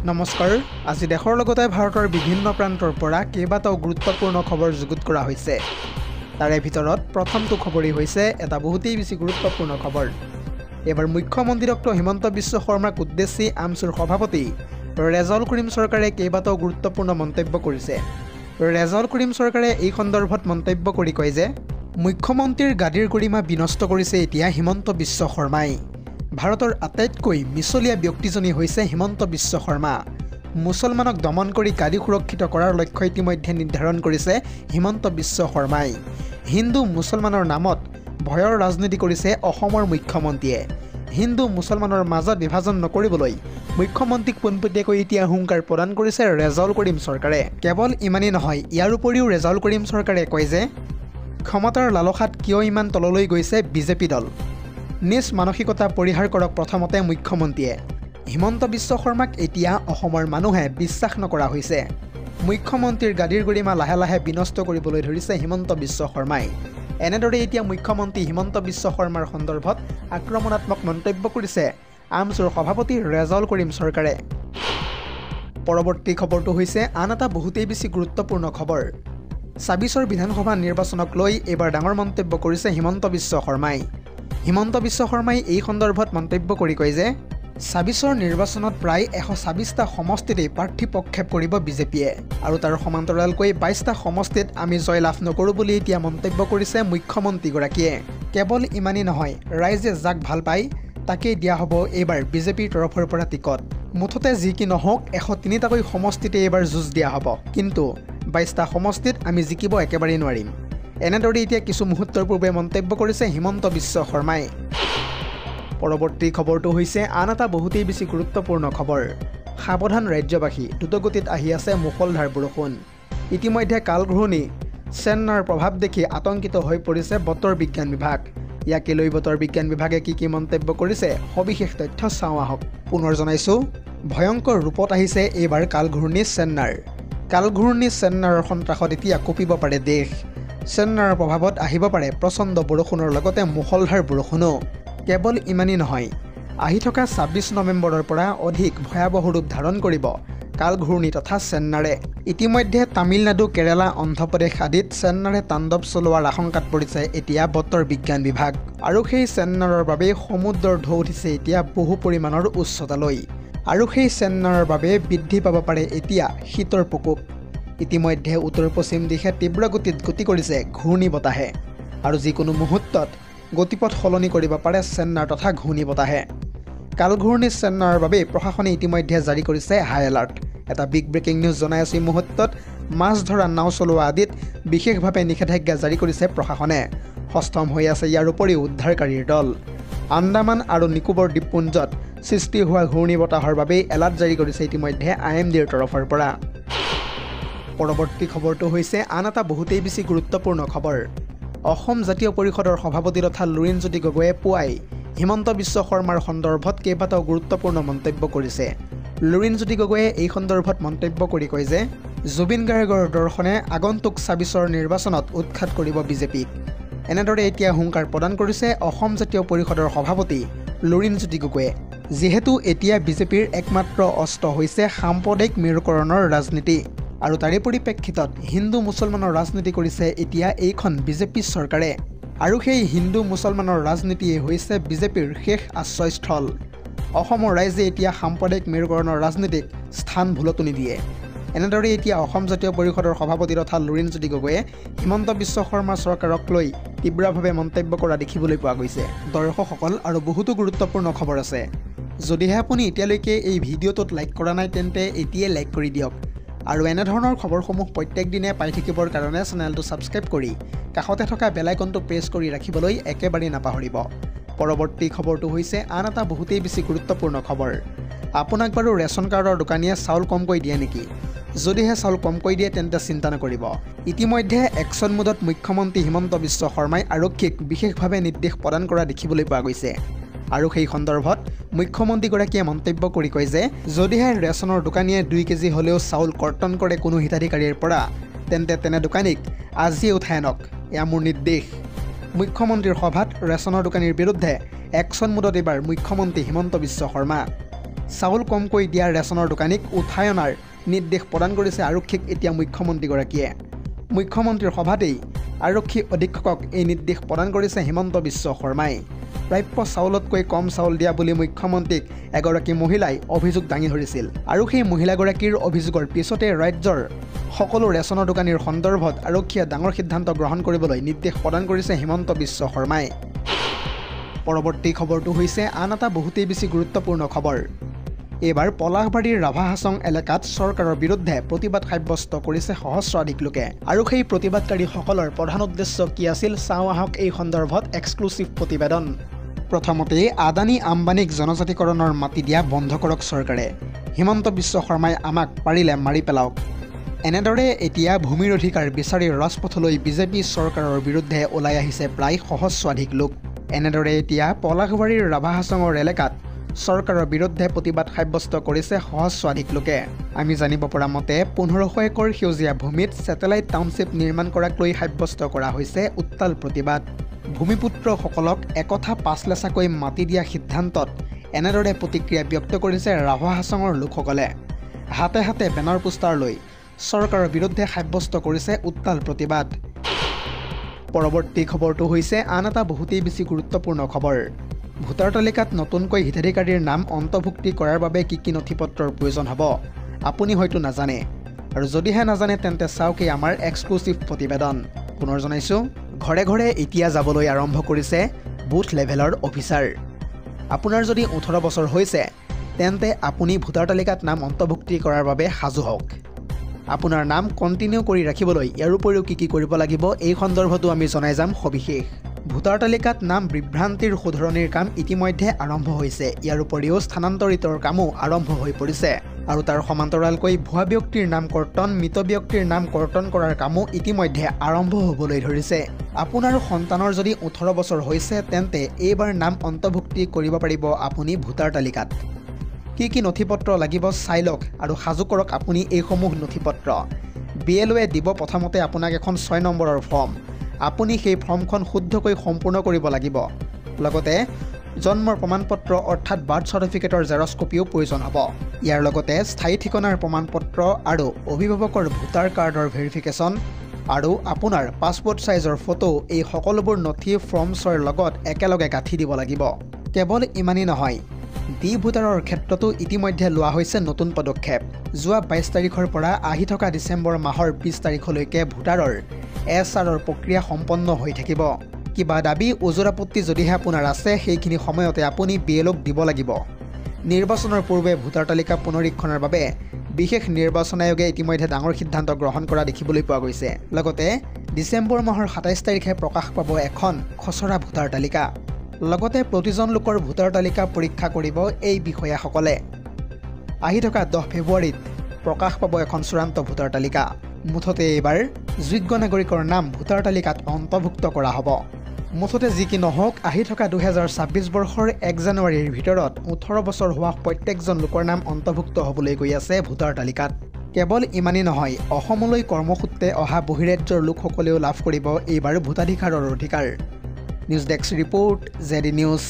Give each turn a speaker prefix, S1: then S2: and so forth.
S1: নমস্কাৰ আজি দেশৰ লগতে ভাৰতৰ বিভিন্ন প্ৰান্তৰ পৰা কেইবাটাও গুৰুত্বপূৰ্ণ খবৰ যুগুত কৰা হৈছে তাৰে ভিতৰত প্ৰথমটো খবৰেই হৈছে এটা বহুতেই বেছি গুৰুত্বপূৰ্ণ খবৰ এবাৰ মুখ্যমন্ত্ৰী ডক্টৰ হিমন্ত বিশ্ব শৰ্মাক উদ্দেশ্যি আমছুৰ সভাপতি ৰেজাউল কৰিম চৰকাৰে কেইবাটাও গুৰুত্বপূৰ্ণ মন্তব্য কৰিছে ৰেজাউল কৰিম চৰকাৰে এই সন্দৰ্ভত মন্তব্য কৰি কয় যে মুখ্যমন্ত্ৰীৰ গাদীৰ গৰিমা বিনষ্ট কৰিছে এতিয়া হিমন্ত বিশ্ব শৰ্মাই ভাৰতৰ আটাইতকৈ মিছলীয়া ব্যক্তিজনী হৈছে হিমন্ত বিশ্ব শৰ্মা মুছলমানক দমন কৰি গাদী সুৰক্ষিত কৰাৰ লক্ষ্য ইতিমধ্যে নিৰ্ধাৰণ কৰিছে হিমন্ত বিশ্ব শৰ্মাই হিন্দু মুছলমানৰ নামত ভয়ৰ ৰাজনীতি কৰিছে অসমৰ মুখ্যমন্ত্ৰীয়ে হিন্দু মুছলমানৰ মাজত বিভাজন নকৰিবলৈ মুখ্যমন্ত্ৰীক পোনপটীয়াকৈ এতিয়া হুংকাৰ প্ৰদান কৰিছে ৰেজাউল কৰিম চৰকাৰে কেৱল ইমানেই নহয় ইয়াৰ উপৰিও ৰেজাউল কৰিম চৰকাৰে কয় যে ক্ষমতাৰ লালসাত কিয় ইমান তললৈ গৈছে বিজেপি দল নিজ মানসিকতা পৰিহাৰ কৰক প্ৰথমতে মুখ্যমন্ত্ৰীয়ে হিমন্ত বিশ্ব শৰ্মাক এতিয়া অসমৰ মানুহে বিশ্বাস নকৰা হৈছে মুখ্যমন্ত্ৰীৰ গাদীৰ গৰিমা লাহে লাহে বিনষ্ট কৰিবলৈ ধৰিছে হিমন্ত বিশ্ব শৰ্মাই এনেদৰে এতিয়া মুখ্যমন্ত্ৰী হিমন্ত বিশ্ব শৰ্মাৰ সন্দৰ্ভত আক্ৰমণাত্মক মন্তব্য কৰিছে আমছুৰ সভাপতি ৰেজাউল কৰিম চৰকাৰে পৰৱৰ্তী খবৰটো হৈছে আন এটা বহুতেই বেছি গুৰুত্বপূৰ্ণ খবৰ ২৬ৰ বিধানসভা নিৰ্বাচনক লৈ এবাৰ ডাঙৰ মন্তব্য কৰিছে হিমন্ত বিশ্ব শৰ্মাই হিমন্ত বিশ্ব শৰ্মাই এই সন্দৰ্ভত মন্তব্য কৰি কয় যে ২৬ৰ নিৰ্বাচনত প্ৰায় ১২৬টা সমষ্টিতে প্ৰাৰ্থী প্ৰক্ষেপ কৰিব বিজেপিয়ে আৰু তাৰ সমান্তৰালকৈ ২২টা সমষ্টিত আমি জয় লাভ নকৰোঁ বুলি এতিয়া মন্তব্য কৰিছে মুখ্যমন্ত্ৰীগৰাকীয়ে কেৱল ইমানেই নহয় ৰাইজে যাক ভাল পায় তাকেই দিয়া হ'ব এইবাৰ বিজেপিৰ তৰফৰ পৰা টিকট মুঠতে যি কি নহওক ১০৩টাকৈ সমষ্টিতে এইবাৰ যুঁজ দিয়া হ'ব কিন্তু ২২টা সমষ্টিত আমি জিকিব একেবাৰেই নোৱাৰিম এনেদৰে এতিয়া কিছু মুহূৰ্তৰ পূৰ্বে মন্তব্য কৰিছে হিমন্ত বিশ্ব শৰ্মাই পৰৱৰ্তী খবৰটো হৈছে আন এটা বহুতেই বেছি গুৰুত্বপূৰ্ণ খবৰ সাৱধান ৰাজ্যবাসী দ্ৰুতগতিত আহি আছে মুষলধাৰ বৰষুণ ইতিমধ্যে কালঘূৰ্ণি চেন্নাৰ প্ৰভাৱ দেখি আতংকিত হৈ পৰিছে বতৰ বিজ্ঞান বিভাগ ইয়াকে লৈ বতৰ বিজ্ঞান বিভাগে কি মন্তব্য কৰিছে সবিশেষ তথ্য চাওঁ আহক পুনৰ জনাইছোঁ ভয়ংকৰ ৰূপত আহিছে এইবাৰ কালঘূৰ্ণি চেন্নাৰৰ সন্ত্ৰাসত এতিয়া কঁপিব পাৰে দেশ চেন্নাৰৰ প্ৰভাৱত আহিব পাৰে প্ৰচণ্ড বৰষুণৰ লগতে মুষলধাৰ বৰষুণো কেৱল ইমানেই নহয় আহি থকা ২৬ নৱেম্বৰৰ পৰা অধিক ভয়াৱহ ৰূপ ধাৰণ কৰিব কালঘূৰ্ণি তথা চেন্নাৰে ইতিমধ্যে তামিলনাডু কেৰালা অন্ধ্ৰপ্ৰদেশ আদিত চেন্নাৰে তাণ্ডৱ চলোৱাৰ আশংকাত পৰিছে এতিয়া বতৰ বিজ্ঞান বিভাগ আৰু সেই চেন্নাৰৰ বাবে সমুদ্ৰৰ ঢৌ উঠিছে এতিয়া বহু পৰিমাণৰ উচ্চতালৈ আৰু সেই চেন্নাৰৰ বাবে বৃদ্ধি পাব পাৰে এতিয়া শীতৰ প্ৰকোপ ইতিমধ্যে উত্তৰ পশ্চিম দিশে তীব্ৰ গতিত গতি কৰিছে ঘূৰ্ণী বতাহে আৰু যিকোনো মুহূৰ্তত গতিপথ সলনি কৰিব পাৰে চেন্নাৰ তথা ঘূৰ্ণী বতাহে কালঘূৰ্ণি চেন্নাৰৰ বাবে প্ৰশাসনে ইতিমধ্যে জাৰি কৰিছে হাই এলাৰ্ট এটা বিগ ব্ৰেকিং নিউজ জনাই আছে মুহূৰ্তত মাছ ধৰা নাও চলোৱা আদিত বিশেষভাৱে নিষেধাজ্ঞা জাৰি কৰিছে প্ৰশাসনে সষ্টম হৈ আছে ইয়াৰ উপৰিও উদ্ধাৰকাৰীৰ দল আন্দামান আৰু নিকোবৰ দ্বীপপুঞ্জত সৃষ্টি হোৱা ঘূৰ্ণী বতাহৰ বাবে এলাৰ্ট জাৰি কৰিছে ইতিমধ্যে IMDৰ তৰফৰ পৰা পৰৱৰ্তী খবৰটো হৈছে আন এটা বহুতেই বেছি গুৰুত্বপূৰ্ণ খবৰ অসম জাতীয় পৰিষদৰ সভাপতি তথা লুৰিণজ্যোতি গগৈয়ে পুৱাই হিমন্ত বিশ্ব শৰ্মাৰ সন্দৰ্ভত কেইবাটাও গুৰুত্বপূৰ্ণ মন্তব্য কৰিছে লুৰিণজ্যোতি গগৈয়ে এই সন্দৰ্ভত মন্তব্য কৰি কয় যে জুবিন গাৰ্গৰ দৰ্শনে আগন্তুক ২৬ৰ নিৰ্বাচনত উৎখাত কৰিব বিজেপিক এনেদৰে এতিয়া হুংকাৰ প্ৰদান কৰিছে অসম জাতীয় পৰিষদৰ সভাপতি লুৰিণজ্যোতি গগৈয়ে যিহেতু এতিয়া বিজেপিৰ একমাত্ৰ অস্ত্ৰ হৈছে সাম্প্ৰদায়িক মেৰুকৰণৰ ৰাজনীতি আৰু তাৰে পৰিপ্ৰেক্ষিতত হিন্দু মুছলমানৰ ৰাজনীতি কৰিছে এতিয়া এইখন বিজেপি চৰকাৰে আৰু সেই হিন্দু মুছলমানৰ ৰাজনীতিয়ে হৈছে বিজেপিৰ শেষ আশ্ৰয়স্থল অসমৰ ৰাইজে এতিয়া সাম্প্ৰদায়িক মেৰুকৰণৰ ৰাজনীতিক স্থান ভুলতো নিদিয়ে এনেদৰে এতিয়া অসম জাতীয় পৰিষদৰ সভাপতি তথা লুৰিণজ্যোতি গগৈয়ে হিমন্ত বিশ্ব শৰ্মা চৰকাৰক লৈ তীব্ৰভাৱে মন্তব্য কৰা দেখিবলৈ পোৱা গৈছে দৰ্শকসকল আৰু বহুতো গুৰুত্বপূৰ্ণ খবৰ আছে যদিহে আপুনি এতিয়ালৈকে এই ভিডিঅ'টোত লাইক কৰা নাই তেন্তে এতিয়াই লাইক কৰি দিয়ক আৰু এনেধৰণৰ খবৰসমূহ প্ৰত্যেক দিনে পাই থাকিবৰ কাৰণে চেনেলটো ছাবস্ক্ৰাইব কৰি কাষতে থকা বেল আইকনটো প্ৰেছ কৰি ৰাখিবলৈ একেবাৰে নাপাহৰিব পৰৱৰ্তী খবৰটো হৈছে আন এটা বহুতেই বেছি গুৰুত্বপূৰ্ণ খবৰ আপোনাক বাৰু ৰেচন কাৰ্ডৰ দোকানীয়ে চাউল কমকৈ দিয়ে নেকি যদিহে চাউল কমকৈ দিয়ে তেন্তে চিন্তা নকৰিব ইতিমধ্যে একশ্যন মোডত মুখ্যমন্ত্ৰী হিমন্ত বিশ্ব শৰ্মাই আৰক্ষীক বিশেষভাৱে নিৰ্দেশ প্ৰদান কৰা দেখিবলৈ পোৱা গৈছে আৰু সেই সন্দৰ্ভত মুখ্যমন্ত্ৰীগৰাকীয়ে মন্তব্য কৰি কয় যে যদিহে ৰেচনৰ দোকানীয়ে 2 কেজি হ'লেও চাউল কৰ্তন কৰে কোনো হিতাধিকাৰীৰ পৰা তেন্তে তেনে দোকানীক আজিয়ে উঠাই আনক এয়া মোৰ নিৰ্দেশ মুখ্যমন্ত্ৰীৰ সভাত ৰেচনৰ দোকানীৰ বিৰুদ্ধে একশ্যন মোডত এবাৰ মুখ্যমন্ত্ৰী হিমন্ত বিশ্ব শৰ্মা চাউল কমকৈ দিয়া ৰেচনৰ দোকানীক উঠাই অনাৰ নিৰ্দেশ প্ৰদান কৰিছে আৰক্ষীক এতিয়া মুখ্যমন্ত্ৰীগৰাকীয়ে। মুখ্যমন্ত্ৰীৰ সভাতেই আৰক্ষী অধীক্ষকক এই নিৰ্দেশ প্ৰদান কৰিছে হিমন্ত বিশ্ব শৰ্মাই। প্ৰাপ্য চাউলতকৈ কম চাউল দিয়া বুলি মুখ্যমন্ত্ৰীক এগৰাকী মহিলাই অভিযোগ দাঙি ধৰিছিল আৰু সেই মহিলাগৰাকীৰ অভিযোগৰ পিছতে ৰাজ্যৰ সকলো ৰেচনৰ দোকানীৰ সন্দৰ্ভত আৰক্ষীয়ে ডাঙৰ সিদ্ধান্ত গ্ৰহণ কৰিবলৈ নিৰ্দেশ প্ৰদান কৰিছে হিমন্ত বিশ্ব শৰ্মাই। পৰৱৰ্তী খবৰটো হৈছে আন এটা বহুতেই বেছি গুৰুত্বপূৰ্ণ খবৰ। এইবাৰ পলাশবাৰীৰ ৰাভা হাছং এলেকাত চৰকাৰৰ বিৰুদ্ধে প্ৰতিবাদ সাব্যস্ত কৰিছে সহস্ৰাধিক লোকে আৰু সেই প্ৰতিবাদকাৰীসকলৰ প্ৰধান উদ্দেশ্য কি আছিল চাওঁ আহক এই সন্দৰ্ভত এক্সক্লুচিভ প্ৰতিবেদন। প্ৰথমতে আদানী আম্বানীক জনজাতিকৰণৰ মাটি দিয়া বন্ধ কৰক চৰকাৰে। হিমন্ত বিশ্ব শৰ্মাই আমাক পাৰিলে মাৰি পেলাওক। এনেদৰে এতিয়া ভূমিৰ অধিকাৰ বিচাৰি ৰাজপথলৈ বিজেপি চৰকাৰৰ বিৰুদ্ধে ওলাই আহিছে প্ৰায় সহস্ৰাধিক লোক। এনেদৰে এতিয়া পলাশবাৰীৰ ৰাভা হাছঙৰ এলেকাত চৰকাৰৰ বিৰুদ্ধে প্ৰতিবাদ সাব্যস্ত কৰিছে সহস্ৰাধিক লোকে। আমি জানিব পৰা মতে 1500 একৰ সেউজীয়া ভূমিত ছেটেলাইট টাউনশ্বিপ নিৰ্মাণ কৰাক লৈ সাব্যস্ত কৰা হৈছে উত্তাল প্ৰতিবাদ। ভূমিপুত্ৰসকলক একথা পাঁচলেচাকৈ মাটি দিয়া সিদ্ধান্তত এনেদৰে প্ৰতিক্ৰিয়া ব্যক্ত কৰিছে ৰাভা হাছঙৰ লোকসকলে। হাতে হাতে বেনাৰ পোষ্টাৰ লৈ চৰকাৰৰ বিৰুদ্ধে সাব্যস্ত কৰিছে উত্তাল প্ৰতিবাদ। পৰৱৰ্তী খবৰটো হৈছে আন এটা বহুতেই বেছি গুৰুত্বপূৰ্ণ খবৰ। ভোটাৰ তালিকাত নতুনকৈ হিতাধিকাৰীৰ নাম অন্তৰ্ভুক্তি কৰাৰ বাবে কি কি নথিপত্ৰৰ প্ৰয়োজন হ'ব আপুনি হয়তো নাজানে, আৰু যদিহে নাজানে তেন্তে চাওক এই আমাৰ এক্সক্লুচিভ প্ৰতিবেদন। পুনৰ জনাইছোঁ, ঘৰে ঘৰে এতিয়া যাবলৈ আৰম্ভ কৰিছে বুথ লেভেলৰ অফিচাৰ। আপোনাৰ যদি 18 বছৰ হৈছে তেন্তে আপুনি ভোটাৰ তালিকাত নাম অন্তৰ্ভুক্তি কৰাৰ বাবে সাজু হওক। আপোনাৰ নাম কণ্টিনিউ কৰি ৰাখিবলৈ ইয়াৰ উপৰিও কি কি কৰিব লাগিব এই সন্দৰ্ভতো আমি জনাই যাম সবিশেষ। ভোটাৰ তালিকাত নাম বিভ্ৰান্তিৰ শুধৰণিৰ কাম ইতিমধ্যে আৰম্ভ হৈছে। ইয়াৰ উপৰিও স্থানান্তৰিতৰ কামো আৰম্ভ হৈ পৰিছে আৰু তাৰ সমান্তৰালকৈ ভুৱা ব্যক্তিৰ নাম কৰ্তন, মৃত ব্যক্তিৰ নাম কৰ্তন কৰাৰ কামো ইতিমধ্যে আৰম্ভ হ'বলৈ ধৰিছে। আপোনাৰ সন্তানৰ যদি 18 বছৰ হৈছে তেন্তে এইবাৰ নাম অন্তৰ্ভুক্তি কৰিব পাৰিব আপুনি ভোটাৰ তালিকাত। কি কি নথিপত্ৰ লাগিব চাই লওক আৰু সাজু কৰক আপুনি এইসমূহ নথিপত্ৰ। BLOৱে দিব প্ৰথমতে আপোনাক এখন 6 নম্বৰৰ ফৰ্ম। আপুনি সেই ফৰ্মখন শুদ্ধকৈ সম্পূৰ্ণ কৰিব লাগিব। লগতে জন্মৰ প্ৰমাণপত্ৰ অৰ্থাৎ বাৰ্থ চাৰ্টিফিকেটৰ জেৰক্স কপিও প্ৰয়োজন হ'ব। ইয়াৰ লগতে স্থায়ী ঠিকনাৰ প্ৰমাণপত্ৰ আৰু অভিভাৱকৰ ভোটাৰ কাৰ্ডৰ ভেৰিফিকেশ্যন আৰু আপোনাৰ পাছপোৰ্ট সাইজৰ ফটো, এই সকলোবোৰ নথি ফৰ্ম 6ৰ লগত একেলগে গাঁঠি দিব লাগিব। কেৱল ইমানেই নহয়, ডি ভোটাৰৰ ক্ষেত্ৰতো ইতিমধ্যে লোৱা হৈছে নতুন পদক্ষেপ। যোৱা 22 তাৰিখৰ পৰা আহি থকা ডিচেম্বৰ মাহৰ 20 তাৰিখলৈকে ভোটাৰৰ SRৰ প্ৰক্ৰিয়া সম্পন্ন হৈ থাকিব। কিবা দাবী ওজৰ আপত্তি যদিহে আপোনাৰ আছে সেইখিনি সময়তে আপুনি BLOক দিব লাগিব। নিৰ্বাচনৰ পূৰ্বে ভোটাৰ তালিকা পুনৰীক্ষণৰ বাবে বিশেষ নিৰ্বাচন আয়োগে ইতিমধ্যে ডাঙৰ সিদ্ধান্ত গ্ৰহণ কৰা দেখিবলৈ পোৱা গৈছে। লগতে ডিচেম্বৰ মাহৰ 27 তাৰিখে প্ৰকাশ পাব এখন খচৰা ভোটাৰ তালিকা। লগতে প্ৰতিজন লোকৰ ভোটাৰ তালিকা পৰীক্ষা কৰিব এই বিষয়াসকলে। আহি থকা 10 ফেব্ৰুৱাৰীত প্ৰকাশ পাব এখন চূড়ান্ত ভোটাৰ তালিকা। মুঠতে এইবাৰ যোগ্য নাগৰিকৰ নাম ভোটাৰ তালিকাত অন্তৰ্ভুক্ত কৰা হ'ব। মুঠতে যি কি নহওক, আহি থকা 2026 বৰ্ষৰ 1 জানুৱাৰীৰ ভিতৰত 18 বছৰ হোৱা প্ৰত্যেকজন লোকৰ নাম অন্তৰ্ভুক্ত হ'বলৈ গৈ আছে ভোটাৰ তালিকাত। কেৱল ইমানেই নহয়, অসমলৈ কৰ্মসূত্ৰে অহা বহিৰাজ্যৰ লোকসকলেও লাভ কৰিব এইবাৰ ভোটাধিকাৰৰ অধিকাৰ। News desk report, ZD news.